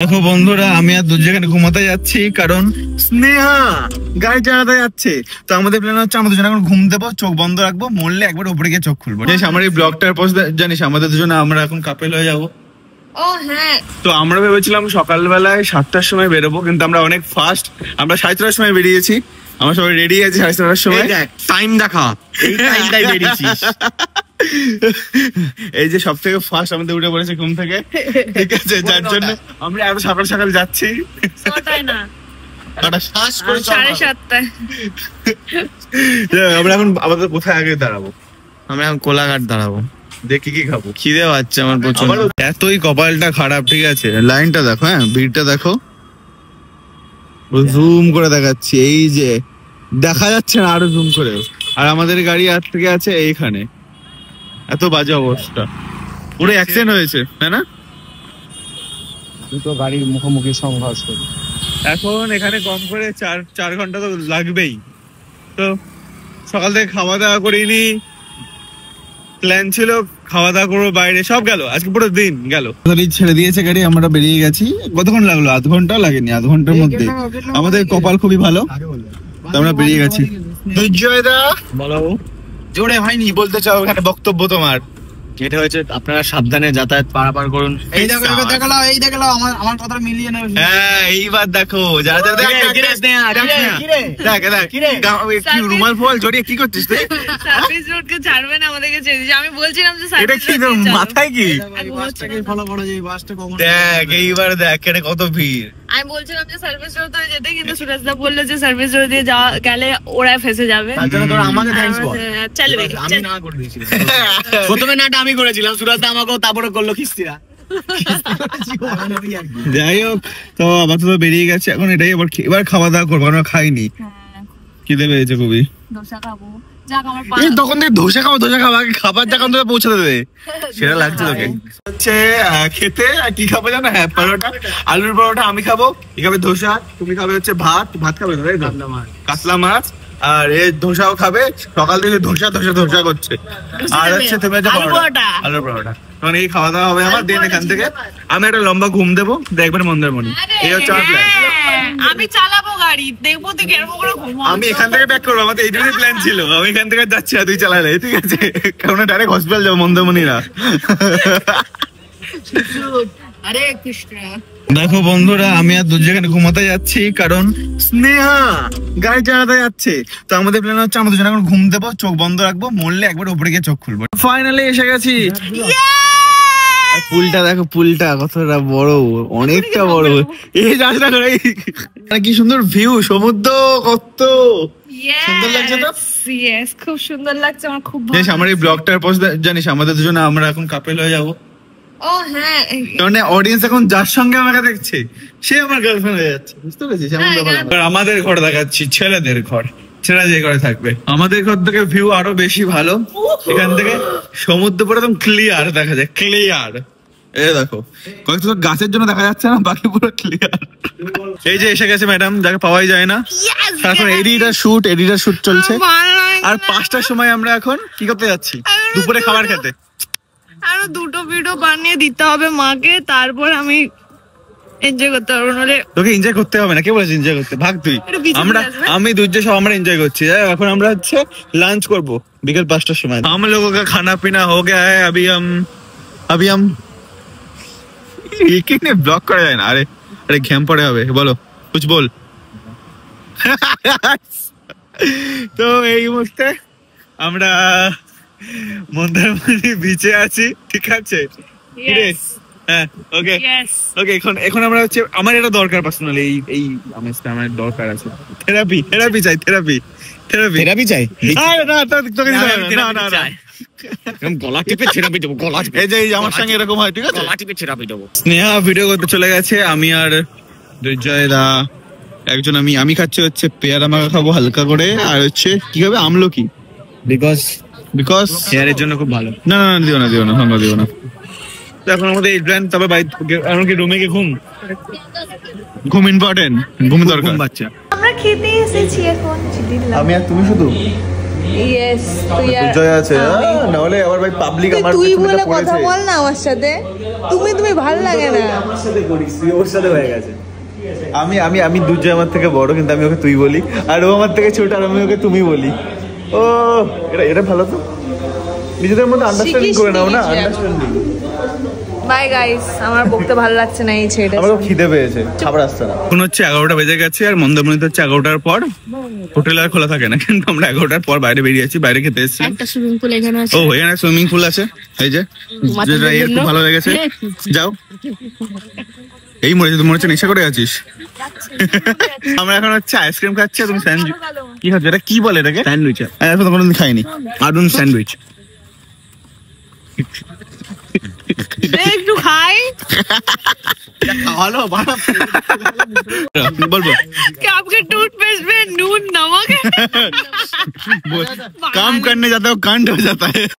দেখো বন্ধুরা, আমি আর দুজনে ঘুমাতে যাচ্ছি কারণ স্নেহা গাড়ি চালাতে যাচ্ছে। তো আমাদের প্ল্যান হচ্ছে আমরা দুজনে এখন ঘুম দেবো, চোখ বন্ধ রাখবো, মরলে একবার উপরে গিয়ে চোখ খুলবো। জানিস আমার এই ব্লগটার পর জানিস আমাদের দুজনে আমরা এখন কাপেল হয়ে যাবো। ও হ্যাঁ, তো আমরা ভেবেছিলাম সকালবেলায় 7টার সময় বেরোবো, কিন্তু আমরা অনেক ফাস্ট, আমরা 7:30টার সময় বেরিয়েছি। আমরা সবাই রেডি আছি 7:30টার সময়। টাইম দেখা, এই টাইমটাই বেরিয়েছিস। এই যে সব থেকে ফার্স্ট আমাদের উঠে পড়েছে ঘুম থেকে, ঠিক আছে, যার জন্য আমরা এত সকাল সকাল যাচ্ছি। আমরা এখন আমাদের কোথায় আগে দাঁড়াবো? আমরা এখন কোলাঘাট দাঁড়াবো, দেখি কি খাবো, খিদে পাচ্ছে আমার প্রচুর। এতই কপালটা খারাপ, ঠিক আছে, লাইনটা দেখো, হ্যাঁ ভিড়টা দেখো, জুম করে দেখাচ্ছি, এই যে দেখা যাচ্ছে না, আরো জুম করে। আর আমাদের গাড়ি আর থেকে আছে এইখানে, এত বাজে অবস্থা, পুরো অ্যাক্সিডেন্ট হয়েছে, তাই না? দুটো গাড়ির মুখোমুখি সংঘর্ষ। এখন এখানে কম করে 4 ঘন্টা তো লাগবেই। তো সকাল থেকে খাওয়া দাওয়া করিনি, প্ল্যান ছিল খাওয়া দাওয়া করবো বাইরে, সব গেল, আজকে পুরো দিন গেল। ছেড়ে দিয়েছে গাড়ি, আমরা বেরিয়ে গেছি। কতক্ষণ লাগলো? আধ ঘন্টাও লাগেনি, আধ ঘন্টার মধ্যে। আমাদের কপাল খুবই ভালো, আমরা বেরিয়ে গেছি। দুর্জয় দা বলো, জোরে হয়নি বলতে চাও, এখানে বক্তব্য তোমার। এটা হয়েছে, আপনারা সাবধানে যাতায়াত পারাপার করুন। এই দেখো আমার কথা মিলিয়ে নেবে। হ্যাঁ এইবার দেখো, যারা রুমাল ফল জড়িয়ে কি করছিস তুই? সার্ভিস রোডকে ছাড়বে না, আমাদেরকে ছেড়ে দিয়েছে। আমি বলছিলাম যে এটা কি মাথায় কি? ফলো করো যে বাসটা কখন। দেখ এইবার দেখ এটা কত ভিড়। আমি বলছিলাম যে সার্ভিস রোড ধরে যেতে, কিন্তু সুরাজ দা বললো যে সার্ভিস রোড দিয়ে যাওয়া গেলে ওরা ফেসে যাবে। তার জন্য তোরা আমাকে থ্যাঙ্কস বল। চলবে, আমি না করে দিয়েছিলাম প্রথমে, নাটা আমি করেছিলাম, সুরাজ দা আমাকেও তারপরে করলো খিস্তিরা। যাই হোক, তো আপাতত বেরিয়ে গেছে এখন। এটাই এবার খাওয়া দাওয়া করবো, আমরা খাইনি, খিদে পেয়েছে খুবই। ধোসা খাবো, তখন থেকে ধোসা খাবো আগে খাবার জায়গা তোকে পৌঁছে দেবে, সেটা লাগছে তোকে। হচ্ছে খেতে কি খাবো জানো? হ্যাঁ পরোটা, আলুর পরোটা আমি খাবো, কি খাবে ধোসা, তুমি খাবে হচ্ছে ভাত খাবে কাতলা মাছ, আর এই ধোসাও খাবে। সকাল থেকে ধোসা করছে। আর হচ্ছে তুমি হচ্ছে আলুর পরোটা। তখন এই খাওয়া দাওয়া হবে আমার। দেন এখান থেকে আমি একটা লম্বা ঘুম দেবো, দেখবেন মন্দারমণি। এই হচ্ছে আমার প্ল্যান। আমি চালাবো গাড়ি, দেখবো তুই কেরকম করে ঘুমাস। আমি এখান থেকে ব্যাক করবো, আমাদের এইটুকুই প্ল্যান ছিল। আমি এখান থেকে যাচ্ছি আর তুই চালালে, ঠিক আছে, কারণ ডাইরেক্ট হসপিটাল যাবো মন্দারমণি না। আরে কৃষ্ণ। দেখো বন্ধুরা, আমি আর দুজনে ঘুমাতে যাচ্ছি কারণ স্নেহা গাড়ি চালাতে যাচ্ছে। তো আমাদের প্ল্যান হচ্ছে আমরা দুজনে এখন ঘুম দেবো, চোখ বন্ধ রাখবো, মরলে একবার উপরে গিয়ে চোখ খুলবো। ফাইনালি এসে গেছি। পুলটা দেখো, পুলটা কতটা বড়, অনেকটা বড়। এই রাস্তা করে কি সুন্দর ভিউ, সমুদ্র কত সুন্দর লাগছে। তো খুব সুন্দর লাগছে আমার, খুব ভালো। জানিস আমার এই ব্লগটার পর জানিস আমাদের দুজনে আমরা এখন কাপেল হয়ে যাবো। ও হ্যাঁ, মানে অডিয়েন্স এখন যার সঙ্গে আমাকে দেখছে সে আমার গার্লফ্রেন্ড হয়ে যাচ্ছে, বুঝতে পেরেছিস? এমন ব্যাপার। আমাদের ঘর দেখাচ্ছি, ছেলেদের ঘর, ছেলেরা যে ঘরে থাকবে। আমাদের ঘর থেকে ভিউ আরো বেশি ভালো, এখান থেকে সমুদ্র পুরো একদম ক্লিয়ার দেখা যায়, ক্লিয়ার। এই দেখো কয়েকটা গাছের জন্য দেখা যাচ্ছে না, বাকি পুরো ক্লিয়ার। এই যে এসে গেছে ম্যাডাম, যাকে পাওয়াই যায় না। এখন এডিটার শুট চলছে। আর 5টার সময় আমরা এখন কি করতে যাচ্ছি? দুপুরে খাবার খেতে। আরো 2টো ভিডিও বানিয়ে দিতে হবে মাকে, তারপর আমি এনজয় করতে পারবো। নাহলে তোকে এনজয় করতে হবে না, কে বলেছে এনজয় করতে? ভাগ তুই। আমি দুর্জয় সব আমরা এনজয় করছি। এখন আমরা হচ্ছে লাঞ্চ করবো বিকেল 5টার সময়। हम लोगों का खाना पीना हो गया है। अभी हम এখানে ব্লক করা যায় না। আরে ঘ্যাম পড়ে হবে, বলো কুছ বল। তো এই মুহূর্তে আমরা মন্দারমণি বিচে আছি, ঠিক আছে? হ্যাঁ ওকে ওকে। এখন আমরা হচ্ছে, আমার এটা দরকার পার্সোনালি, এই আমার দরকার আছে থেরাপি চাই, থেরাপি চাই। না তোকে না গলা টিপে থেরাপি দেবো, গলা টিপে। এই যে আমার সঙ্গে এরকম হয়, ঠিক আছে, গলা টিপে থেরাপি দেবো। স্নেহা ভিডিও করতে চলে গেছে, আমি আর দুর্জয় দা একজন। আমি খাচ্ছি হচ্ছে পেয়ারা মাখা খাবো হালকা করে, আর হচ্ছে কি খাবে আমলকি, বিকজ হেয়ারের জন্য খুব ভালো। না দিও না সঙ্গে দিও না। এখন আমাদের এই প্ল্যান, তবে এমনকি রুমে গিয়ে ঘুম ইম্পর্টেন্ট, ঘুম দরকার। বাচ্চা আমরা খেতে এসেছি এখন। আমি আর তুমি শুধু ইয়েস তুই আর জয় আছে না হলে আবার ভাই পাবলিক আমার তুই পেছনে বলে কথা পড়েছে বল না আমার সাথে তুমি ভাল লাগে না আমার সাথে করিস তুই ওর সাথে হয়ে গেছে আমি আমি আমি দুর্জয় আমার থেকে বড় কিন্তু আমি ওকে তুই বলি আর ও আমার থেকে ছোট আর আমি ওকে তুমি বলি ও এটা এটা ভালো তো নিজেদের মধ্যে আন্ডারস্ট্যান্ডিং করে নাও না আন্ডারস্ট্যান্ডিং বাই গাইস আমার বকতে ভালো লাগছে না এই ছেলেটা আমার খিদে পেয়েছে খাবার আসছে না এখন হচ্ছে 11টা বেজে গেছে আর মন্দারমণিতে হচ্ছে 11টার পর হোটেল আর খোলা থাকে না কিন্তু আমরা 11টার পর বাইরে বেরিয়ে আছি বাইরে খেতে এসেছি একটা সুইমিং পুল এখানে আছে ও এখানে সুইমিং পুল আছে এই যে যেটা এর খুব ভালো লেগেছে যাও এই মনে হচ্ছে নেশা করে আছিস আমরা এখন হচ্ছে আইসক্রিম খাচ্ছি তুমি স্যান্ডউইচ কি খাচ্ছ এটা কি বলে এটাকে স্যান্ডউইচ এখন তো কোনোদিন খাইনি আদুন স্যান্ডউইচ একটু খাই ভালো বলবো कि आपके टूथपेस्ट में नून नमक है काम करने जाता है वो कांड हो जाता है